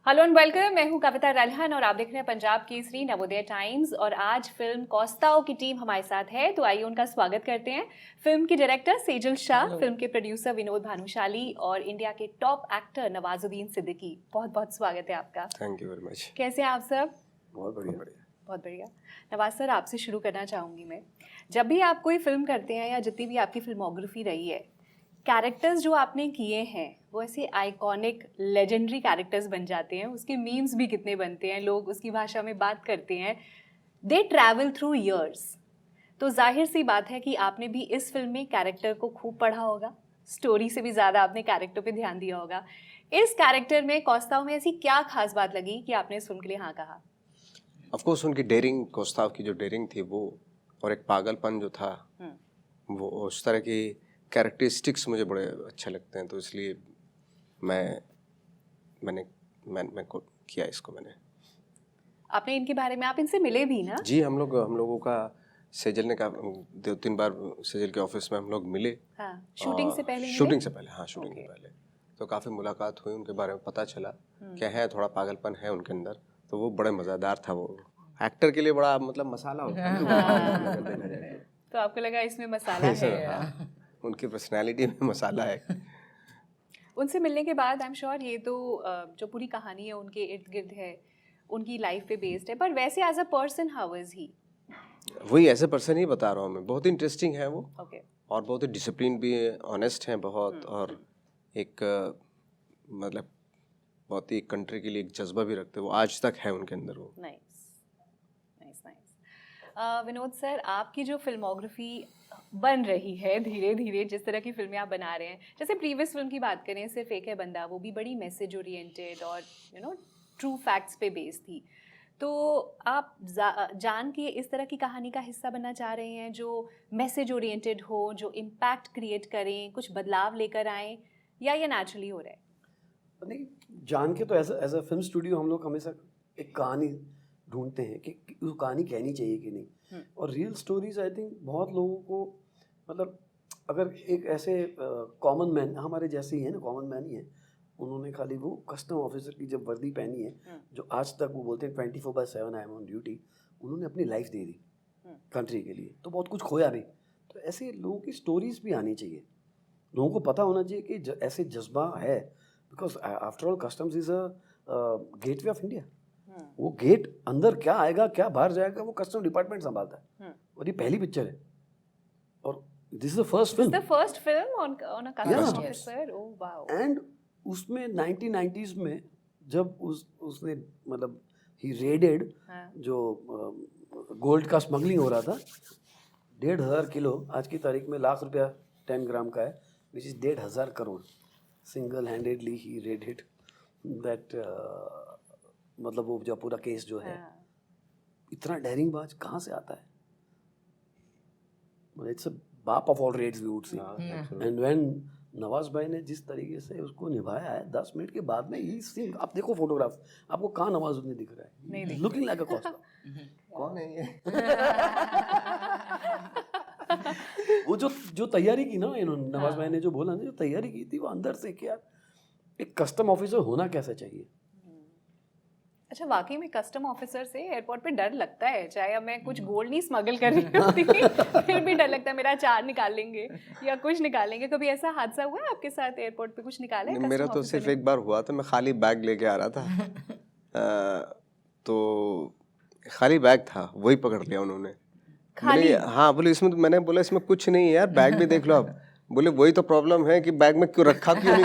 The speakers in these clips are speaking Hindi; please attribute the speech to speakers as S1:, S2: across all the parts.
S1: Hello and welcome. मैं हूं कविता रल्हन और आप देख रहे हैं पंजाब केसरी नवोदय टाइम्स। और आज फिल्म कोस्ताओ की टीम हमारे साथ है, तो आइए उनका स्वागत करते हैं। फिल्म की डायरेक्टर सेजल शाह, फिल्म के प्रोड्यूसर विनोद भानुशाली और इंडिया के टॉप एक्टर नवाजुद्दीन सिद्दीकी। बहुत बहुत स्वागत है आपका।
S2: Thank you very much.
S1: कैसे हैं आप सब?
S2: बहुत बढ़िया।
S1: बहुत बढ़िया। नवाज सर, आपसे शुरू करना चाहूँगी मैं। जब भी आप कोई फिल्म करते हैं या जितनी भी आपकी फिल्मोग्राफी रही है, कैरेक्टर्स जो आपने किए हैं वो ऐसे आइकॉनिक लेजेंडरी कैरेक्टर्स बन जाते हैं। उसके मीम्स भी कितने बनते हैं, लोग उसकी भाषा में बात करते हैं। दे ट्रैवल थ्रू ईयर्स। तो जाहिर सी बात है कि आपने भी इस फिल्म में कैरेक्टर को खूब पढ़ा होगा, स्टोरी से भी ज़्यादा आपने कैरेक्टर पे ध्यान दिया होगा। इस कैरेक्टर में, कोस्ताव में, ऐसी क्या खास बात लगी कि आपने इस फिल्म के लिए हाँ कहा?
S2: ऑफ कोर्स उनकी डेयरिंग, कोस्ताव की जो डेयरिंग थी वो, और एक पागलपन जो था, वो उस तरह की कैरेक्टरिस्टिक्स मुझे बड़े अच्छे लगते हैं। तो इसलिए मैंने किया इसको।
S1: आपने इनके बारे में, आप इनसे मिले भी ना?
S2: जी, हम लोगों का सेजल ने कहा 2-3 बार सेजल के ऑफिस में हम लोग मिले।
S1: हाँ, शूटिंग से पहले
S2: शूटिंग से पहले, हाँ, शूटिंग से पहले तो काफ़ी मुलाकात हुई, उनके बारे में पता चला क्या है, थोड़ा पागलपन है उनके अंदर। तो वो बड़े मज़ेदार था। वो एक्टर के लिए बड़ा मतलब मसाला होता है।
S1: तो आपको लगा इसमें मसाला है?
S2: हाँ, उनकी पर्सनैलिटी में मसाला है।
S1: उनसे मिलने के बाद आई एम श्योर ये तो जो पूरी कहानी है उनके इर्द गिर्द है, उनकी लाइफ पे बेस्ड है, पर वैसे as a person how is he?
S2: वही ऐसे पर्सन ही बता रहा हूँ मैं। बहुत इंटरेस्टिंग है वो।
S1: Okay.
S2: और बहुत ही डिसिप्लिन भी है, ऑनेस्ट है बहुत, और एक मतलब बहुत ही कंट्री के लिए एक जज्बा भी रखते हैं। वो आज तक है उनके अंदर वो।
S1: Nice nice nice. Vinod sir, आपकी जो फिल्मोग्राफी बन रही है धीरे धीरे, जिस तरह की फिल्में आप बना रहे हैं, जैसे प्रीवियस फिल्म की बात करें, सिर्फ एक है बंदा, वो भी बड़ी मैसेज ओरिएंटेड और ट्रू फैक्ट्स पे बेस्ड थी। तो आप जान के इस तरह की कहानी का हिस्सा बनना चाह रहे हैं जो मैसेज ओरिएंटेड हो, जो इम्पैक्ट क्रिएट करें, कुछ बदलाव लेकर आएँ, या ये नेचुरली हो रहा है?
S3: नहीं, जान के तो एज अ फिल्म स्टूडियो हम लोग हमेशा एक कहानी ढूंढते हैं कि उस कहानी कहनी चाहिए कि नहीं। और रियल स्टोरीज आई थिंक बहुत लोगों को, मतलब अगर एक ऐसे कॉमन मैन हमारे जैसे ही है ना, कॉमन मैन ही है, उन्होंने खाली वो कस्टम ऑफिसर की जब वर्दी पहनी है, जो आज तक वो बोलते हैं 24/7 आई एम ऑन ड्यूटी, उन्होंने अपनी लाइफ दे दी कंट्री के लिए, तो बहुत कुछ खोया भी। तो ऐसे लोगों की स्टोरीज भी आनी चाहिए, लोगों को पता होना चाहिए कि ऐसे जज्बा है। Because after all customs is a gateway of India. वो गेट अंदर क्या आएगा क्या बाहर जाएगा वो कस्टम डिपार्टमेंट संभालता है। और ये पहली पिक्चर है और this is the first film.
S1: This is the first film on a custom officer. Oh wow.
S3: And उसमें 1990s में जब उसने मतलब ही रेडेड जो गोल्ड का स्मगलिंग हो रहा था, 1,500 किलो, आज की तारीख में लाख रुपया 10 ग्राम का है, which is 1,500 crore. Single handedly he raided that, मतलब वो जो पूरा केस जो है, इतना डेयरिंग बाज कहाँ से आता है? इट्स अ बाप of all raids we would say. And when Nawaz भाई ने जिस तरीके से उसको निभाया है, 10 मिनट के बाद में ही सीन, आप देखो फोटोग्राफ, आपको कहाँ नवाजुद्दीन दिख रहा है? लुकिंग लाइक अ कोस्ता।
S2: कौन है ये?
S3: वो जो तैयारी की ना इन्होंने, नवाज भाई ने जो बोला ना, जो तैयारी की थी वो अंदर से, क्या एक कस्टम ऑफिसर होना कैसा चाहिए।
S1: अच्छा, वाकई में कस्टम ऑफिसर से एयरपोर्ट पे डर लगता है, चाहे अब मैं कुछ गोल्ड नहीं स्मगल कर रही होती फिर भी डर लगता है मेरा अचार निकाल लेंगे या कुछ निकालेंगे। कभी ऐसा हादसा हुआ है आपके साथ एयरपोर्ट पे, कुछ निकाला है?
S2: मेरा तो सिर्फ एक बार हुआ था। मैं खाली बैग लेके आ रहा था तो खाली बैग था, वही पकड़ लिया उन्होंने।
S1: खाली?
S2: हाँ, बोले इसमें, तो मैंने बोला इसमें कुछ नहीं है यार, बैग भी देख लो आप। बोले वही तो प्रॉब्लम है कि बैग में क्यों रखा, क्यों नहीं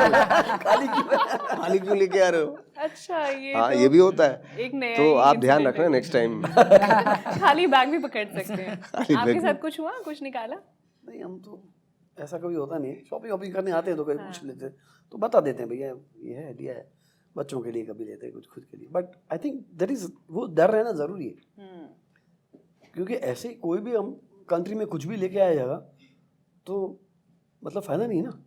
S2: खाली क्यों लेके आ रहे हो?
S1: अच्छा, ये
S2: हाँ,
S1: तो
S2: ये भी होता है।
S1: एक नया
S2: तो आप ध्यान रखना नेक्स्ट टाइम।
S1: खाली बैग भी पकड़ सकते हैं। आपके साथ कुछ हुआ, कुछ निकाला?
S3: नहीं, हम तो ऐसा कभी होता नहीं। शॉपिंग करने आते हैं तो कभी पूछ लेते हैं, तो बता देते हैं भैया ये है, लिया है, बच्चों के लिए कभी लेते हैं, कुछ खुद के लिए। But I think that is, वो डर रहना जरूरी है, क्योंकि ऐसे कोई भी हम कंट्री में कुछ भी लेके आ जाएगा तो मतलब फायदा नहीं है ना।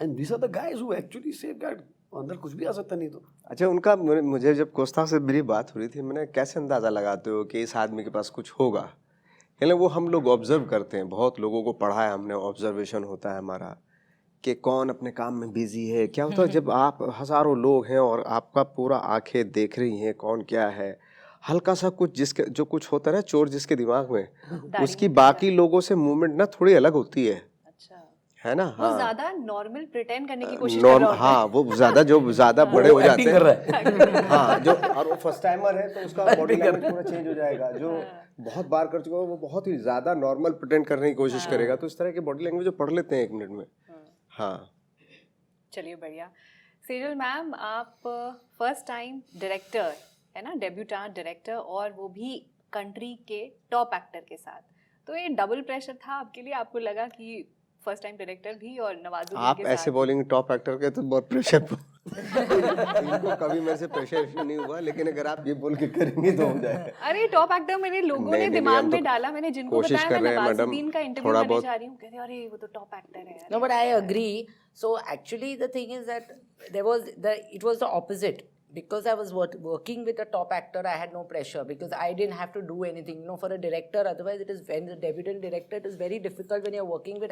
S3: And this are the guys who actually safeguard, अंदर कुछ भी आ सकता नहीं तो।
S2: अच्छा, उनका मुझे जब कोस्ता से मेरी बात हो रही थी, मैंने कैसे अंदाज़ा लगाते हो कि इस आदमी के पास कुछ होगा? यानी वो हम लोग ऑब्जर्व करते हैं, बहुत लोगों को पढ़ा है हमने, ऑब्जर्वेशन होता है हमारा कि कौन अपने काम में बिजी है। क्या होता है जब आप हजारों लोग हैं और आपका पूरा आंखें देख रही हैं कौन क्या है, हल्का सा कुछ जिसके जो कुछ होता है ना चोर जिसके दिमाग में,
S1: दाढ़ी
S2: उसकी
S1: में
S2: बाकी लोगों से मूवमेंट ना थोड़ी अलग होती है
S1: अच्छा,
S2: ना।
S1: वो
S2: हाँ
S1: ज्यादा नॉर्मल प्रिटेंड करने की कोशिश कर रहा होता
S2: हाँ वो ज्यादा जो ज्यादा बड़े हो जाते
S3: एक्टिंग कर
S2: हैं
S3: रहा है।
S2: हाँ जो, और वो फर्स्ट टाइमर है तो उसका बॉडी लैंग्वेज पूरा चेंज हो जाएगा। जो बहुत बार कर चुका है वो बहुत ही ज्यादा नॉर्मल प्रिटेंड करने की कोशिश करेगा। तो इस तरह की बॉडी लैंग्वेज जो पढ़ लेते हैं 1 मिनट में। हाँ
S1: चलिए बढ़िया। सेजल मैम, आप फर्स्ट टाइम डायरेक्टर है ना, डेब्यूटांट डायरेक्टर, और वो भी कंट्री के टॉप एक्टर के साथ, तो ये डबल प्रेशर था आपके लिए? आपको लगा कि फर्स्ट टाइम डायरेक्टर भी और नवाजुद्दीन
S2: आप
S1: के
S2: ऐसे
S1: साथ?
S2: बोलेंगे टॉप एक्टर के तो बहुत प्रेशर इनको कभी मेरे से प्रेशर नहीं हुआ, लेकिन अगर आप ये बोल के करेंगे तो हो जाएगा।
S1: अरे टॉप एक्टर मेरे लोगों ने दिमाग में डाला, मैंने जिनको
S2: कोशिश
S1: बताया
S2: कर
S1: मैं
S2: रहे हैं मैडम,
S1: नवाजुद्दीन का इंटरव्यू
S2: थोड़ा
S1: करने
S2: बहुत
S1: जा रही हूँ, कहते हैं अरे वो तो टॉप एक्टर है।
S4: No, but I agree. So actually, the thing is that it was the opposite. Because I was working with a top actor, I had no pressure because I didn't have to do anything. You know, for a director, otherwise it is when the debutant director, it is very difficult when you're working with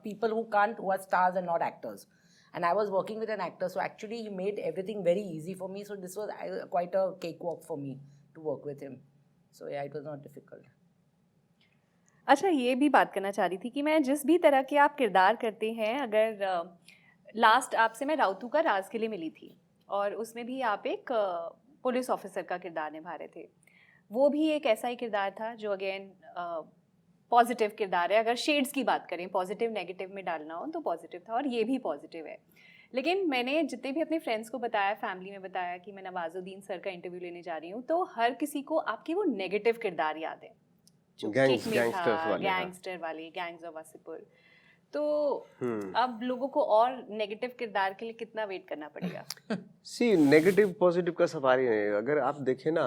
S4: people who are stars and not actors. And I was working with an actor, so actually he made everything very easy for me. So this was quite a cakewalk for me to work with him. So yeah, it was not difficult.
S1: अच्छा, ये भी बात करना चाह रही थी कि मैं जिस भी तरह के आप किरदार करते हैं, अगर लास्ट आपसे मैं राउतू का राज के लिए मिली थी और उसमें भी आप एक पुलिस ऑफिसर का किरदार निभा रहे थे, वो भी एक ऐसा ही किरदार था जो अगेन पॉजिटिव किरदार है। अगर शेड्स की बात करें, पॉजिटिव नेगेटिव में डालना हो तो पॉजिटिव था, और ये भी पॉजिटिव है। लेकिन मैंने जितने भी अपने फ्रेंड्स को बताया, फैमिली में बताया कि मैं नवाजुद्दीन सर का इंटरव्यू लेने जा रही हूँ, तो हर किसी को आपके वो नेगेटिव किरदार याद है जो गैंगस्टर वाले, गैंग्स ऑफ वासेपुर। तो अब लोगों को और नेगेटिव किरदार के लिए कितना वेट करना पड़ेगा?
S2: सी नेगेटिव पॉजिटिव का सवाल ही नहीं है। अगर आप देखें ना,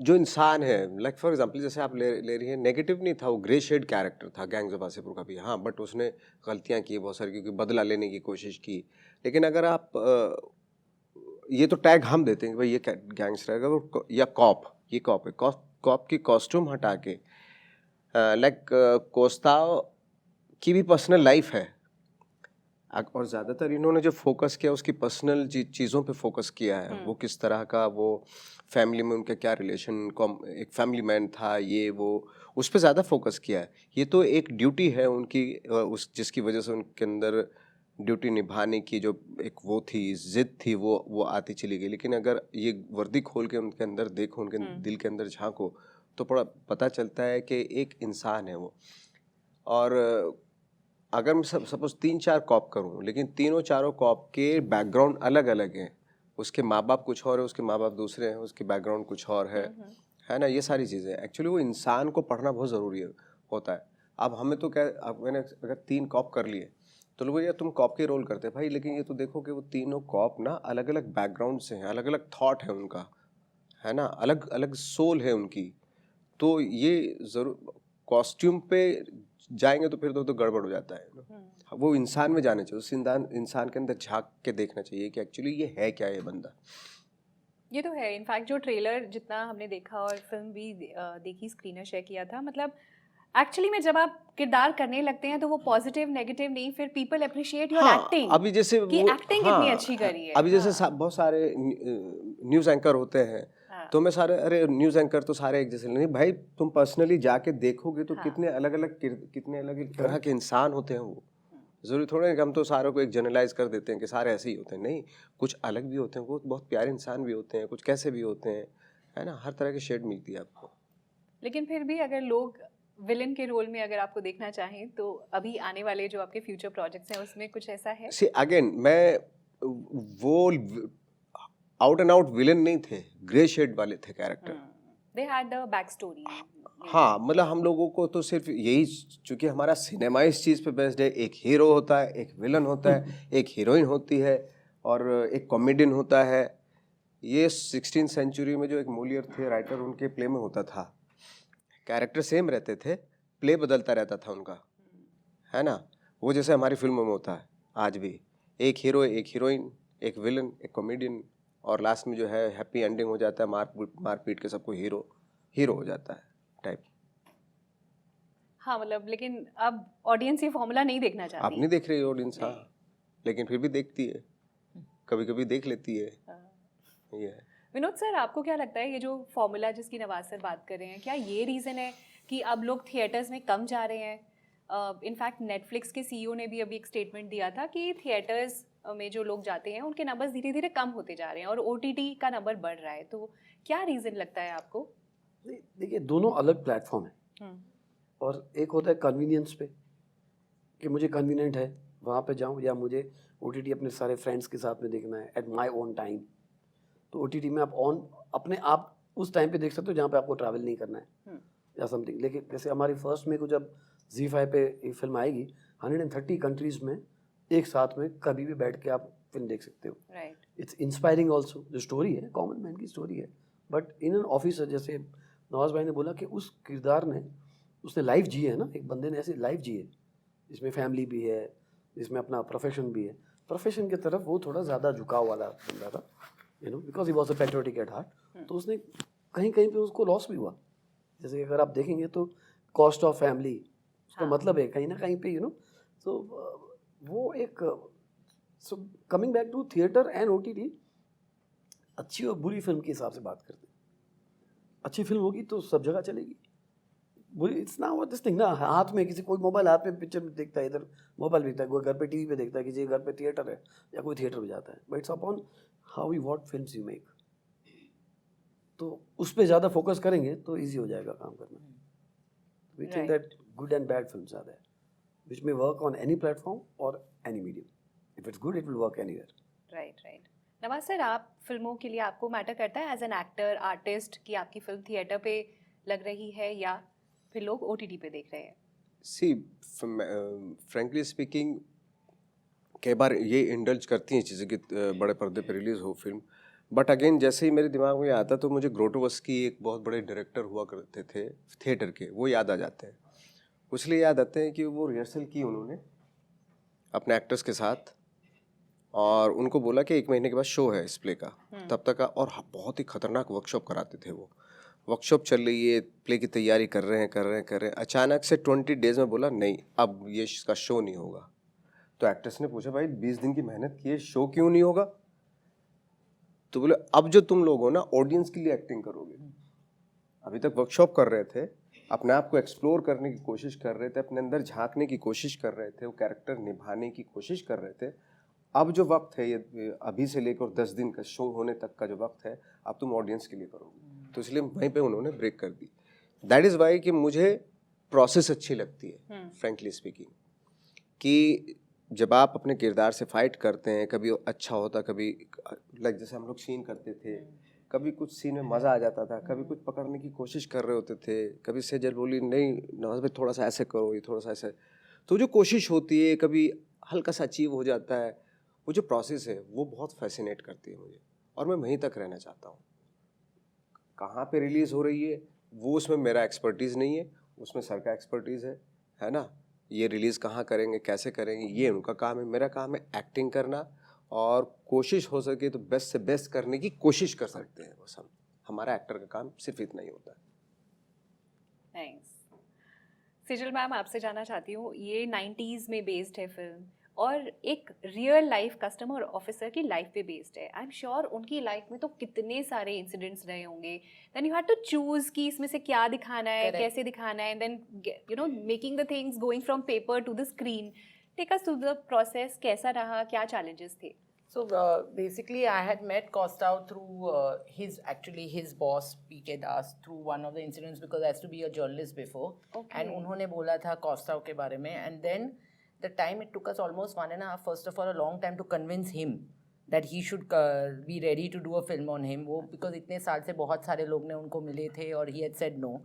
S2: जो इंसान है, लाइक फॉर एग्जांपल जैसे आप ले रही हैं, नेगेटिव नहीं था, वो ग्रे शेड कैरेक्टर था गैंग्स ऑफ वासेपुर का भी। हाँ, बट उसने गलतियां की बहुत सारी, क्योंकि बदला लेने की कोशिश की। लेकिन अगर आप ये तो टैग हम देते हैं कि भाई ये गैंगस्टर है या कॉप, ये कॉप है, कॉप की कॉस्ट्यूम हटा के लाइक कोस्ताव की भी पर्सनल लाइफ है, और ज़्यादातर इन्होंने जो फोकस किया उसकी पर्सनल चीज़ों पे फोकस किया है। वो किस तरह का, वो फैमिली में उनका क्या रिलेशन, एक फैमिली मैन था ये वो, उस पर ज़्यादा फोकस किया है। ये तो एक ड्यूटी है उनकी, उस जिसकी वजह से उनके अंदर ड्यूटी निभाने की जो एक वो थी, जिद थी, वो आती चली गई। लेकिन अगर ये वर्दी खोल के उनके अंदर देखो, उनके दिल के अंदर झांको, तो पता चलता है कि एक इंसान है वो। और अगर मैं सपोज 3-4 कॉप करूं, लेकिन तीनों चारों कॉप के बैकग्राउंड अलग अलग हैं, उसके माँ बाप कुछ और है, उसके माँ बाप दूसरे हैं, उसके बैकग्राउंड कुछ और है ना। ये सारी चीज़ें एक्चुअली वो इंसान को पढ़ना बहुत ज़रूरी होता है। अब हमें तो क्या, अब मैंने अगर 3 कॉप कर लिए तो लोग यार तुम कॉप के रोल करते हैं भाई, लेकिन ये तो देखो कि वो तीनों कॉप ना अलग अलग बैकग्राउंड से हैं, अलग अलग थॉट है उनका, है ना, अलग अलग सोल है उनकी। तो ये ज़रूर कॉस्ट्यूम पे जाएंगे तो फिर तो गड़बड़ हो जाता है। वो इंसान में जाना चाहिए, उस इंसान के अंदर झांक के देखना चाहिए कि एक्चुअली ये है क्या, ये बंदा।
S1: ये तो है। इनफैक्ट जो ट्रेलर जितना हमने देखा और फिल्म भी देखी, स्क्रीनर शेयर किया था, मतलब एक्चुअली में जब आप किरदार करने लगते हैं तो वो पॉजिटिव नेगेटिव नहीं, फिर पीपल अप्रिशिएट योर एक्टिंग।
S2: अभी जैसे
S1: कि एक्टिंग कितनी अच्छी करी है।
S2: अभी जैसे बहुत सारे न्यूज़ एंकर होते हैं, तो मैं सारे, अरे न्यूज़ एंकर तो सारे एक जैसे नहीं भाई, तुम पर्सनली जाके देखोगे तो कितने अलग अलग तरह के इंसान होते हैं वो। ज़रूरी थोड़ा है कि हम तो सारों को एक जनरलाइज कर देते हैं कि सारे ऐसे ही होते हैं, नहीं, कुछ अलग भी होते हैं, वो बहुत प्यारे इंसान भी होते हैं, कुछ कैसे भी होते हैं, है ना, हर तरह की शेड मिलती है आपको।
S1: लेकिन फिर भी अगर लोग विलन के रोल में अगर आपको देखना चाहें, तो अभी आने वाले जो आपके फ्यूचर प्रोजेक्ट्स हैं उसमें कुछ ऐसा है?
S2: सी अगेन, मैं वो आउट एंड आउट विलन नहीं थे, ग्रे शेड वाले थे character.
S1: They had a back story.
S2: हाँ, मतलब हम लोगों को तो सिर्फ यही, चूंकि हमारा सिनेमा इस चीज़ पे बेस्ड है, एक हीरो होता है, एक विलन होता है, एक हीरोइन होती है, और एक कॉमेडियन होता है। ये 16th सेंचुरी में जो एक मोलियर थे राइटर, उनके प्ले में होता था, कैरेक्टर सेम रहते थे, प्ले बदलता रहता था उनका, है ना। वो जैसे हमारी फिल्मों में होता है आज भी, एक हीरो, एक हीरोइन, एक विलन, एक कॉमेडियन, और लास्ट में जो है हैप्पी एंडिंग हो जाता है, मार पीट के सबको हीरो हो जाता है टाइप।
S1: हाँ मतलब लेकिन अब ऑडियंस ये फॉर्मूला नहीं देखना
S2: आप
S1: चाहती
S2: नहीं देख रही ऑडियंस, हाँ, लेकिन फिर भी देखती है, कभी कभी देख लेती है,
S1: हाँ।
S2: ये है।
S1: विनोद सर, आपको क्या लगता है ये जो फॉर्मूला जिसकी नवाज सर बात कर रहे हैं, क्या ये रीज़न है कि अब लोग थिएटर्स में कम जा रहे हैं? इनफैक्ट नेटफ्लिक्स के सीईओ ने भी अभी एक स्टेटमेंट दिया था कि थिएटर्स में जो लोग जाते हैं उनके नंबर्स धीरे धीरे कम होते जा रहे हैं और ओटीटी का नंबर बढ़ रहा है, तो क्या रीज़न लगता है आपको?
S3: देखिए, दोनों अलग प्लेटफॉर्म है और एक होता है कन्वीनियंस पे कि मुझे कन्वीनियंट है वहाँ पे जाऊँ, या मुझे ओटीटी अपने सारे फ्रेंड्स के साथ में देखना है एट माय ओन टाइम। तो ओटीटी में आप अपने आप उस टाइम पे देख सकते हो जहाँ पे आपको ट्रैवल नहीं करना है या समथिंग। लेकिन जैसे हमारी फर्स्ट में को जब ZEE5 पे ये फिल्म आएगी, 130 कंट्रीज में एक साथ में कभी भी बैठ के आप फिल्म देख सकते हो।
S1: राइट।
S3: It's inspiring also. जो स्टोरी है कॉमन मैन की स्टोरी है, बट इन एन ऑफिसर, जैसे नवाज भाई ने बोला कि उस किरदार ने उसने लाइफ जी है ना, एक बंदे ने ऐसी लाइफ जी है जिसमें फैमिली भी है, जिसमें अपना प्रोफेशन भी है। प्रोफेशन की तरफ वो थोड़ा ज़्यादा झुकाव वाला बंदा था, because he was a patriotic at heart. तो उसने कहीं कहीं पे उसको लॉस भी हुआ। जैसे कि अगर आप देखेंगे तो कॉस्ट ऑफ फैमिली उसका मतलब है कहीं ना कहीं पे सो वो एक so coming back to theatre and OTT, अच्छी और बुरी फिल्म के हिसाब से बात करते हैं। अच्छी फिल्म होगी तो सब जगह चलेगी, बुरी इट्स ना वो दिस थिंग ना, हाथ में किसी कोई मोबाइल हाथ में पिक्चर देखता है, इधर मोबाइल देखता है, कोई घर पे टीवी पे देखता है, किसी के घर पे थिएटर है या कोई थिएटर में जाता है, but it's upon how you what films you make. तो उस पर ज़्यादा फोकस करेंगे तो ईजी हो जाएगा काम करना। We think that good and bad films are there which may work on any platform or any medium. If it's good, it will work anywhere.
S1: Right right. Nawaz sir, आप फिल्मों के लिए आपको मैटर करता है एज एन एक्टर आर्टिस्ट कि आपकी फिल्म थिएटर पे लग रही है या फिर लोग ओटीटी पे देख रहे हैं?
S2: सी फ्रेंकली स्पीकिंग कई बार ये इंडल्ज करती हैं चीज़ें कि बड़े पर्दे पे रिलीज़ हो फिल्म, बट अगेन जैसे ही मेरे दिमाग में आता तो मुझे ग्रोटोवस्की एक बहुत बड़े डायरेक्टर हुआ करते थे थिएटर के, वो याद आ जाते हैं। इसलिए याद आते हैं कि वो रिहर्सल की उन्होंने अपने एक्टर्स के साथ और उनको बोला कि 1 महीने के बाद शो है इस प्ले का, तब तक का, और बहुत ही खतरनाक वर्कशॉप कराते थे वो। वर्कशॉप चल रही है, प्ले की तैयारी कर रहे हैं, अचानक से 20 डेज में बोला नहीं अब ये इसका शो नहीं होगा। तो एक्टर्स ने पूछा भाई 20 दिन की मेहनत की है, शो क्यों नहीं होगा? तो बोले अब जो तुम लोग हो ना ऑडियंस के लिए एक्टिंग करोगे, अभी तक वर्कशॉप कर रहे थे, अपने आप को एक्सप्लोर करने की कोशिश कर रहे थे, अपने अंदर झांकने की कोशिश कर रहे थे, वो कैरेक्टर निभाने की कोशिश कर रहे थे। अब जो वक्त है ये अभी से लेकर 10 दिन का शो होने तक का जो वक्त है, अब तुम ऑडियंस के लिए करोगे। तो इसलिए वहीं पे उन्होंने ब्रेक कर दी। दैट इज़ वाई कि मुझे प्रोसेस अच्छी लगती है फ्रेंकली स्पीकिंग, कि जब आप अपने किरदार से फाइट करते हैं, कभी अच्छा होता, कभी लाइक जैसे हम लोग सीन करते थे, कभी कुछ सीन में मज़ा आ जाता था, कभी कुछ पकड़ने की कोशिश कर रहे होते थे, कभी सेजल बोली नहीं नवाज भाई थोड़ा सा ऐसे करो, ये थोड़ा सा ऐसे, तो जो कोशिश होती है कभी हल्का सा अचीव हो जाता है, वो जो प्रोसेस है वो बहुत फैसिनेट करती है मुझे, और मैं वहीं तक रहना चाहता हूँ। कहाँ पे रिलीज़ हो रही है वो उसमें मेरा एक्सपर्टीज़ नहीं है, उसमें सर का एक्सपर्टीज़ है ना, ये रिलीज़ कहाँ करेंगे, कैसे करेंगे, ये उनका काम है। मेरा काम है एक्टिंग करना, और कोशिश हो सके तो बेस्ट से बेस्ट करने की कोशिश कर सकते हैं बस हम। हमारा एक्टर का काम सिर्फ इतना ही होता है।
S1: नाइस। सेजल मैम, आपसे जानना चाहती हूँ, ये 90s में बेस्ड है फिल्म और एक रियल लाइफ कस्टमर ऑफिसर की लाइफ पे बेस्ड है। आई एम श्योर उनकी लाइफ में तो कितने सारे इंसिडेंट्स रहे होंगे, then you had to choose कि इसमें से क्या दिखाना है, कैसे दिखाना है, then making the things going from paper to the screen. Take us through the process, कैसा रहा, क्या चैलेंजेस थे?
S4: So basically, I had met Kostau through his boss PK Das through one of the incidents, because I used to be a journalist before.
S1: Okay.
S4: And उन्होंने बोला था Kostau के बारे में, and then the time it took us almost 1.5, first of all, a long time to convince him that he should be ready to do a film on him. वो because इतने साल से बहुत सारे लोग ने उनको मिले थे और he had said no.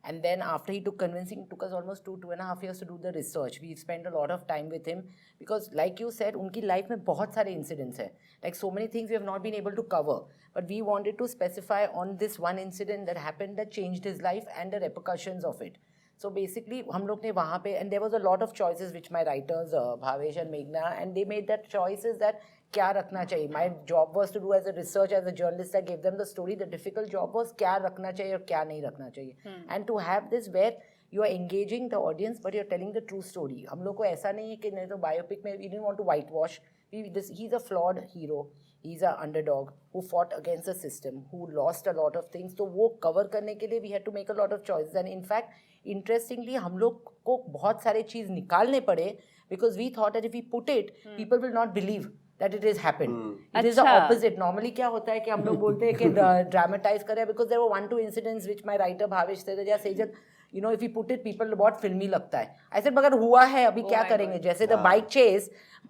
S4: And then after he took convincing, it took us almost 2.5 years to do the research. We spent a lot of time with him because, like you said, उनकी life में बहुत सारे incidents हैं. Like so many things we have not been able to cover. But we wanted to specify on this one incident that happened that changed his life and the repercussions of it. So basically, हम लोग ने वहाँ पे, and there was a lot of choices which my writers, Bhavesh and Meghna, and they made that choices that क्या रखना चाहिए. My job was to do as a research, as a journalist, I gave them the story. The difficult job was क्या रखना चाहिए और क्या नहीं रखना चाहिए. And to have this where you are engaging the audience, but you're telling the true story. हम लोग को ऐसा नहीं है कि नहीं तो बायोपिक में we didn't want to whitewash. He's a flawed hero. He's an underdog who fought against the system, who lost a lot of things. तो वो cover करने के लिए we had to make a lot of choices. And in fact, interestingly, हम लोग को बहुत सारे चीज़ निकालने पड़े because we thought that if we put it, people will not believe that it has happened. It is the opposite. Normally क्या होता है कि हम लोग बोलते हैं कि dramatize करें because there were 1-2 incidents which my writer Bhavesh said या Sejal, you know, if you put it, people बहुत फिल्मी लगता है. I said मगर हुआ है, अभी क्या करेंगे? जैसे the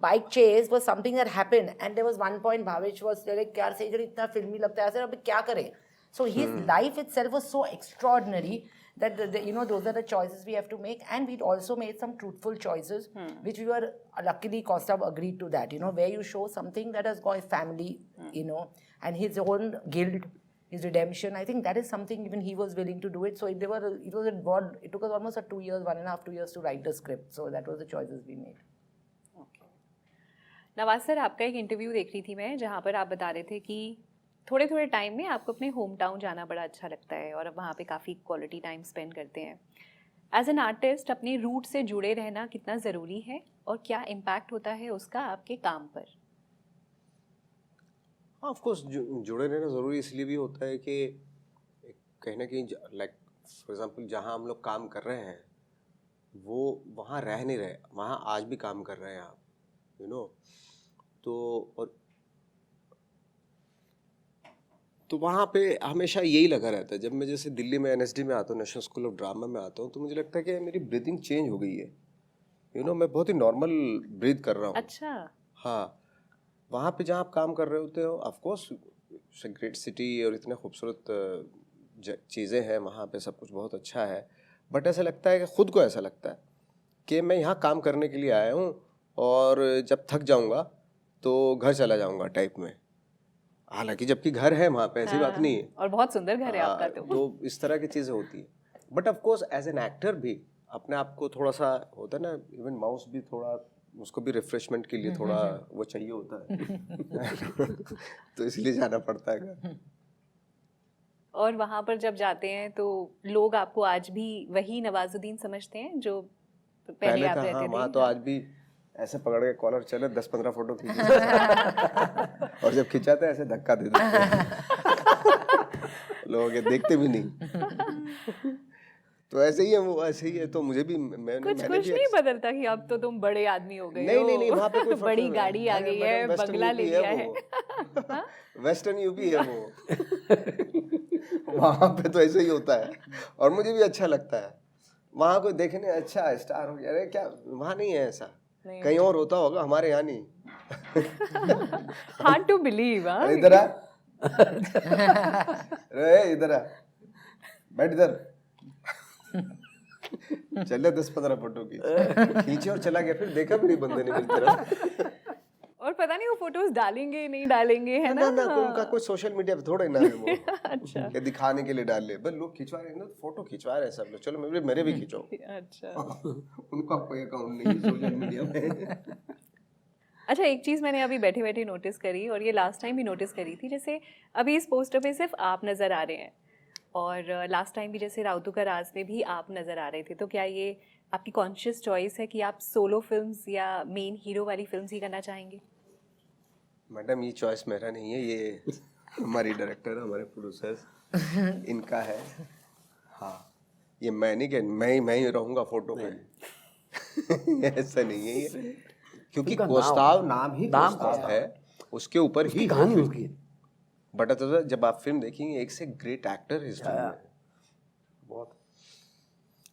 S4: bike chase was something that happened, and there was one point Bhavesh was like यार सेजल इतना फिल्मी लगता है, I said अभी क्या करें? So his life itself was so extraordinary that you know, those are the choices we have to make, and we'd also made some truthful choices, which we were luckily Kostav agreed to that, you know, where you show something that has got a family, you know, and his own guilt, his redemption. I think that is something even he was willing to do it. So it took us almost 2 years, 1.5-2 years to write the script. So that was the choices we made.
S1: Nawaz sir, आपका एक इंटरव्यू देख रही थी मैं, जहाँ पर आप बता रहे थे कि थोड़े थोड़े टाइम में आपको अपने होम टाउन जाना बड़ा अच्छा लगता है और अब वहाँ पे काफ़ी क्वालिटी टाइम स्पेंड करते हैं. एज एन आर्टिस्ट अपने रूट से जुड़े रहना कितना ज़रूरी है और क्या इम्पैक्ट होता है उसका आपके काम पर?
S2: ऑफ कोर्स जुड़े रहना ज़रूरी इसलिए भी होता है कि कहीं ना कहीं लाइक फॉर एग्जांपल जहाँ हम लोग काम कर रहे हैं वो वहाँ रह नहीं रहे, वहाँ आज भी काम कर रहे हैं आप, यू नो. तो वहाँ पे हमेशा यही लगा रहता है. जब मैं जैसे दिल्ली में NSD में आता हूँ, नेशनल स्कूल ऑफ ड्रामा में आता हूँ, तो मुझे लगता है कि मेरी ब्रीदिंग चेंज हो गई है, यू नो. मैं बहुत ही नॉर्मल ब्रीथ कर रहा हूँ.
S1: अच्छा.
S2: हाँ, वहाँ पे जहाँ आप काम कर रहे होते हो, ऑफ कोर्स ग्रेट सिटी और इतने खूबसूरत चीज़ें हैं वहाँ पे, सब कुछ बहुत अच्छा है, बट ऐसा लगता है कि खुद को ऐसा लगता है कि मैं यहाँ काम करने के लिए आया हूँ और जब थक जाऊँगा तो घर चला जाऊँगा टाइप में. हालांकि जबकि घर है वहाँ पे, ऐसी बात नहीं है,
S1: और बहुत सुंदर घर है आपका.
S2: तो इस तरह की चीज़ें होती है. But of course as an actor भी अपने आप को थोड़ा सा होता है ना, इवन माउस भी थोड़ा, उसको भी रिफ्रेशमेंट के लिए थोड़ा वो चाहिए होता है. तो इसलिए जाना पड़ता है.
S1: और वहाँ पर जब जाते हैं तो लोग आपको आज भी वही नवाजुद्दीन समझते हैं जो पहले आप रहते थे?
S2: वहाँ तो आज भी ऐसे पकड़ के कॉलर चले 10-15 फोटो खींचे और जब खिंचाते ऐसे धक्का दे देते लोग देखते भी नहीं. तो ऐसे ही है वो, ऐसे ही है. तो मुझे भी
S1: कुछ नहीं बदलता कि अब तो तुम बड़े आदमी हो गए.
S2: नहीं वहाँ पे कोई
S1: बड़ी गाड़ी आ गई है, बंगला ले लिया है.
S2: वेस्टर्न यूपी है वो. वहाँ पे तो ऐसे ही होता है और मुझे भी अच्छा लगता है. वहाँ कोई देखने अच्छा स्टार हो गया, अरे क्या वहाँ नहीं है ऐसा, कहीं और होता होगा, हमारे यहाँ नहीं.
S1: Hard to believe.
S2: इधर आ, इधर आ, बैठ इधर. चले 10-15 फोटो खींचे और चला गया, फिर देखा भी नहीं बंदे ने मेरी तरफ.
S1: और पता नहीं वो फोटोज डालेंगे नहीं डालेंगे, है ना.
S2: उनका कोई सोशल मीडिया पे थोड़ा ना है वो.
S1: अच्छा.
S2: क्या दिखाने के लिए डाल ले, बस लोग खिंचवा रहे हैं ना, फोटो खिंचवा रहे हैं सब लोग, चलो मेरे भी खींचो.
S1: अच्छा.
S2: उनका कोई अकाउंट नहीं है सोशल मीडिया में.
S1: अच्छा, एक चीज़ मैंने अभी बैठे बैठे नोटिस करी, और ये लास्ट टाइम भी नोटिस करी थी. जैसे अभी इस पोस्टर पे सिर्फ आप नज़र आ रहे हैं, और लास्ट टाइम भी जैसे राउतू का राज में भी आप नज़र आ रहे थे. तो क्या ये आपकी कॉन्शियस चॉइस है कि आप सोलो फिल्म्स या मेन हीरो वाली फिल्म्स ही करना चाहेंगे?
S2: मैडम, ये चॉइस मेरा नहीं है, ये हमारी डायरेक्टर, हमारे प्रोड्यूसर्स, इनका है. हाँ, ये मैं नहीं, मैं ही रहूँगा फोटो पे. ऐसा नहीं है ये, क्योंकि कोस्ताव नाम ही कोस्ताव है, उसके ऊपर ही
S3: कहानी उसकी है.
S2: बट जब आप फिल्म देखेंगे, एक से ग्रेट एक्टर है इस फिल्म में.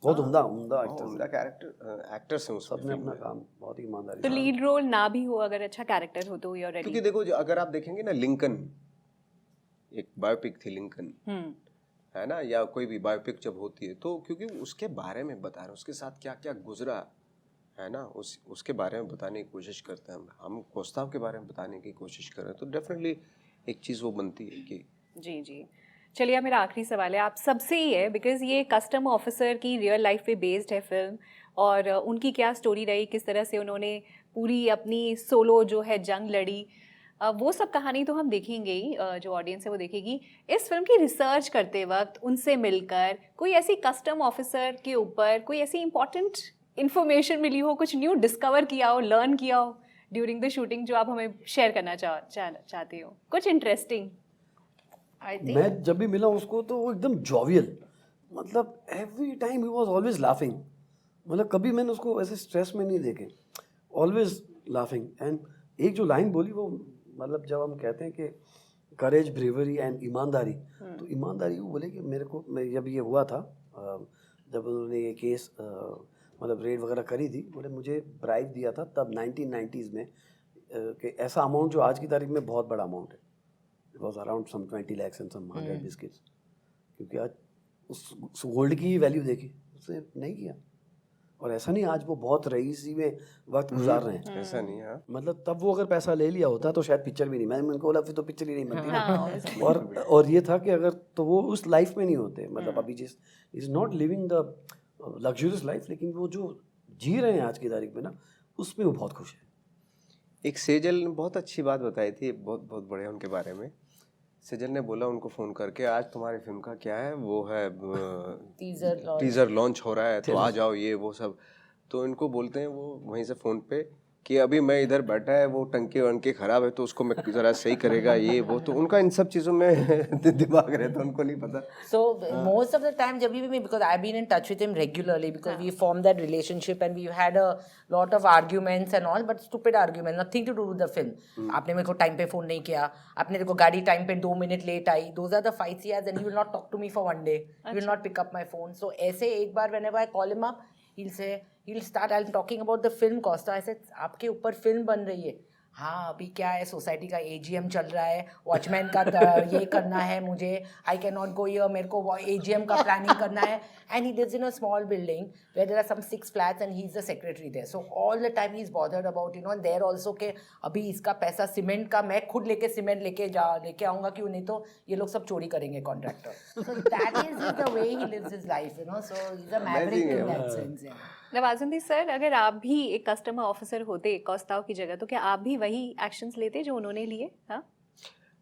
S3: बहुत उम्दा
S2: कैरेक्टर एक्टर्स हैं उस
S3: सबने
S2: फिल्म
S3: अपना
S2: में.
S3: काम बहुत ही ईमानदारी
S1: तो लीड रोल ना भी हो, अगर अच्छा कैरेक्टर हो तो you're ready.
S2: क्योंकि देखो, अगर आप देखेंगे ना, लिंकन एक बायोपिक थी, लिंकन है ना, या कोई भी बायोपिक जब होती है तो क्योंकि उसके बारे में बता रहे हैं, उसके साथ क्या क्या गुजरा है ना, उसके बारे में बताने की कोशिश करते हैं. हम कोस्ताव के बारे में बताने की कोशिश कर रहे हैं, तो डेफिनेटली एक चीज़ वो बनती है कि
S1: जी. चलिए, अब मेरा आखिरी सवाल है आप सबसे ही है, बिकॉज ये कस्टम ऑफिसर की रियल लाइफ पे बेस्ड है फिल्म, और उनकी क्या स्टोरी रही, किस तरह से उन्होंने पूरी अपनी सोलो जो है जंग लड़ी. वो सब कहानी तो हम देखेंगे ही, जो ऑडियंस है वो देखेगी। इस फिल्म की रिसर्च करते वक्त उनसे मिलकर कोई ऐसी कस्टम ऑफिसर के ऊपर कोई ऐसी इंपॉर्टेंट इन्फॉर्मेशन मिली हो, कुछ न्यू डिस्कवर किया हो, लर्न किया हो ड्यूरिंग द शूटिंग, जो आप हमें शेयर करना चाहते हो, कुछ इंटरेस्टिंग?
S4: I think
S3: मैं जब भी मिला उसको तो वो एकदम जॉवियल, मतलब every time he was always laughing, मतलब कभी मैंने उसको ऐसे स्ट्रेस में नहीं देखे, ऑलवेज लाफिंग। एंड एक जो लाइन बोली वो, मतलब जब हम कहते हैं कि करेज, ब्रेवरी एंड ईमानदारी, तो ईमानदारी वो बोले कि मेरे को, मैं जब ये हुआ था, जब उन्होंने ये केस मतलब रेड वगैरह करी थी, बोले मुझे ब्राइब दिया था तब 1990s में कि ऐसा अमाउंट जो आज की तारीख में बहुत बड़ा अमाउंट है, it was around some 20 lakhs and some 100 biscuits, क्योंकि आज उस गोल्ड की वैल्यू देखी, उसने नहीं किया। और ऐसा नहीं आज वो बहुत रईसी में वक्त गुजार रहे हैं,
S2: ऐसा नहीं है।
S3: मतलब तब वो अगर पैसा ले लिया होता तो शायद पिक्चर भी नहीं, मैंने उनको बोला फिर तो पिक्चर ही नहीं बनती ना।
S1: हाँ,
S3: और ये था कि अगर तो वो उस लाइफ में नहीं होते, मतलब अभी जिस is not living the luxurious life, लेकिन वो जो जी रहे हैं आज की तारीख में ना, उसमें वो बहुत खुश है।
S2: एक सेजल ने बहुत अच्छी बात बताई थी, बहुत बहुत बढ़िया उनके बारे में। सेजल ने बोला उनको फ़ोन करके, आज तुम्हारी फिल्म का क्या है, वो है टीज़र लॉन्च हो रहा है, तो आ जाओ, ये वो सब। तो इनको बोलते हैं वो वहीं से फ़ोन पे कि अभी मैं इधर बैठा है, वो टंकी वंकी ख़राब है तो उसको मैं ज़रा सही करेगा, ये वो। तो उनका इन सब चीज़ों में दिमाग रहता है, उनको नहीं पता।
S4: So most of the time, जब भी because I've been in touch with him regularly because we formed that relationship and we've had a lot of arguments and all, but stupid arguments, nothing to do with the film. आपने मेरे को टाइम पे फोन नहीं किया, आपने देखो गाड़ी टाइम पे 2 मिनट लेट आई, those are the fights he has, and he will not talk to me for one day. He will not pick up my phone. So ऐसे एक बार whenever I call him up, he'll start talking about the film Costa. I said आपके ऊपर फिल्म बन रही है, हाँ अभी क्या है, सोसाइटी का AGM चल रहा है, वॉचमैन का ये करना है मुझे, I can not go here, मेरे को AGM का प्लानिंग करना है। And he lives in a small building where there are some 6 flats and he is the secretary there, so all the time he is bothered about and there also के अभी इसका पैसा सीमेंट का मैं खुद सीमेंट लेके आऊंगा, क्यों नहीं तो ये लोग सब चोरी करेंगे contractor. So that is the way he lives his life, so he is a maverick in that sense.
S1: Nawazuddin sir, अगर आप भी एक कस्टमर ऑफिसर होते कौस्ताव की जगह, तो क्या आप भी वही एक्शंस लेते जो उन्होंने लिए? हाँ,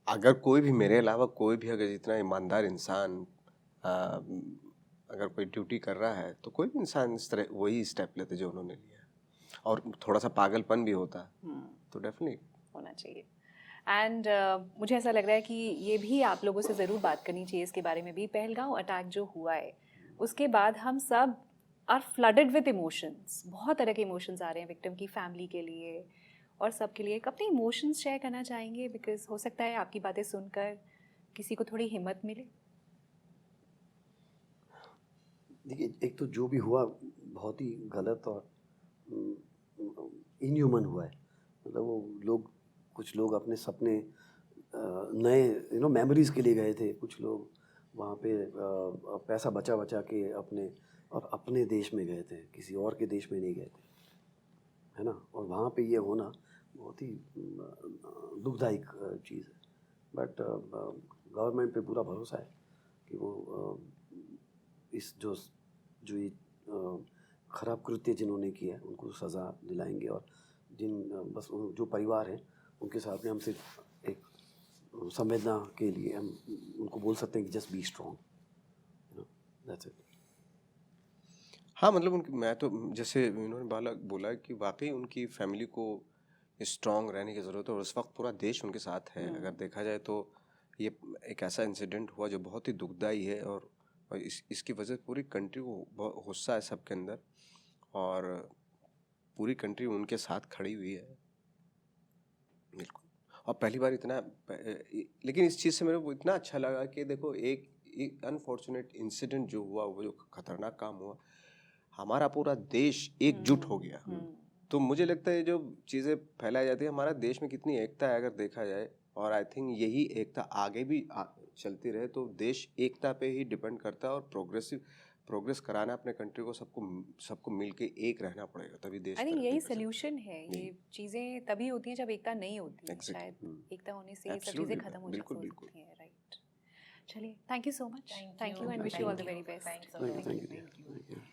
S2: अगर कोई भी मेरे अलावा कोई भी अगर जितना ईमानदार इंसान अगर कोई ड्यूटी कर रहा है, तो कोई भी इंसान इस तरह वही स्टेप लेते जो उन्होंने लिया, और थोड़ा सा पागलपन भी होता तो डेफिनेटली
S1: होना चाहिए। एंड मुझे ऐसा लग रहा है कि ये भी आप लोगों से ज़रूर बात करनी चाहिए इसके बारे में भी। पहलगांव अटैक जो हुआ है, उसके बाद हम सब आर फ्लडेड विद इमोशंस, बहुत तरह के इमोशंस आ रहे हैं विक्टिम की फैमिली के लिए और सब के लिए। अपने इमोशंस शेयर करना चाहेंगे, बिकॉज हो सकता है आपकी बातें सुनकर किसी को थोड़ी हिम्मत मिले।
S3: देखिए, एक तो जो भी हुआ बहुत ही गलत और इनह्यूमन हुआ है, मतलब वो लोग, कुछ लोग अपने सपने नए मेमोरीज के लिए गए थे, कुछ लोग वहाँ पे पैसा बचा बचा के अपने देश में गए थे, किसी और के देश में नहीं गए थे, है ना। और वहाँ पे ये होना बहुत ही दुखदायक चीज़ है, बट गवर्नमेंट पे पूरा भरोसा है कि वो इस जो ये खराब कृत्य जिन्होंने किया है उनको सज़ा दिलाएंगे, और बस जो परिवार हैं उनके साथ में हम सिर्फ एक संवेदना के लिए हम उनको बोल सकते हैं कि just be strong, that's it.
S2: हाँ, मतलब मैं तो जैसे उन्होंने बोला कि वाकई उनकी फैमिली को स्ट्रांग रहने की ज़रूरत है, और उस वक्त पूरा देश उनके साथ है। अगर देखा जाए तो ये एक ऐसा इंसिडेंट हुआ जो बहुत ही दुखदाई है, और इसकी वजह से पूरी कंट्री को बहुत गुस्सा है सबके अंदर, और पूरी कंट्री उनके साथ खड़ी हुई है, बिल्कुल। और पहली बार इतना, लेकिन इस चीज़ से मेरे को इतना अच्छा लगा कि देखो एक अनफॉर्चुनेट इंसिडेंट जो हुआ, वो जो खतरनाक काम हुआ, हमारा पूरा देश एकजुट हो गया। तो मुझे लगता है जो चीज़ें फैलाई जाती है, हमारा देश में कितनी एकता है अगर देखा जाए, और आई थिंक यही एकता आगे भी चलती रहे, तो देश एकता पे ही डिपेंड करता है, और प्रोग्रेस कराना अपने कंट्री को, सबको मिलके एक रहना पड़ेगा, तभी देश।
S1: आई थिंक यही सोल्यूशन है। ये चीज़ें तभी होती हैं जब एकता नहीं होती है, शायद एकता होने से ये सब चीज़ें खत्म हो जाती हैं। राइट, चलिए, thank you so much, thank you and wish you all the very best.
S3: Thank you.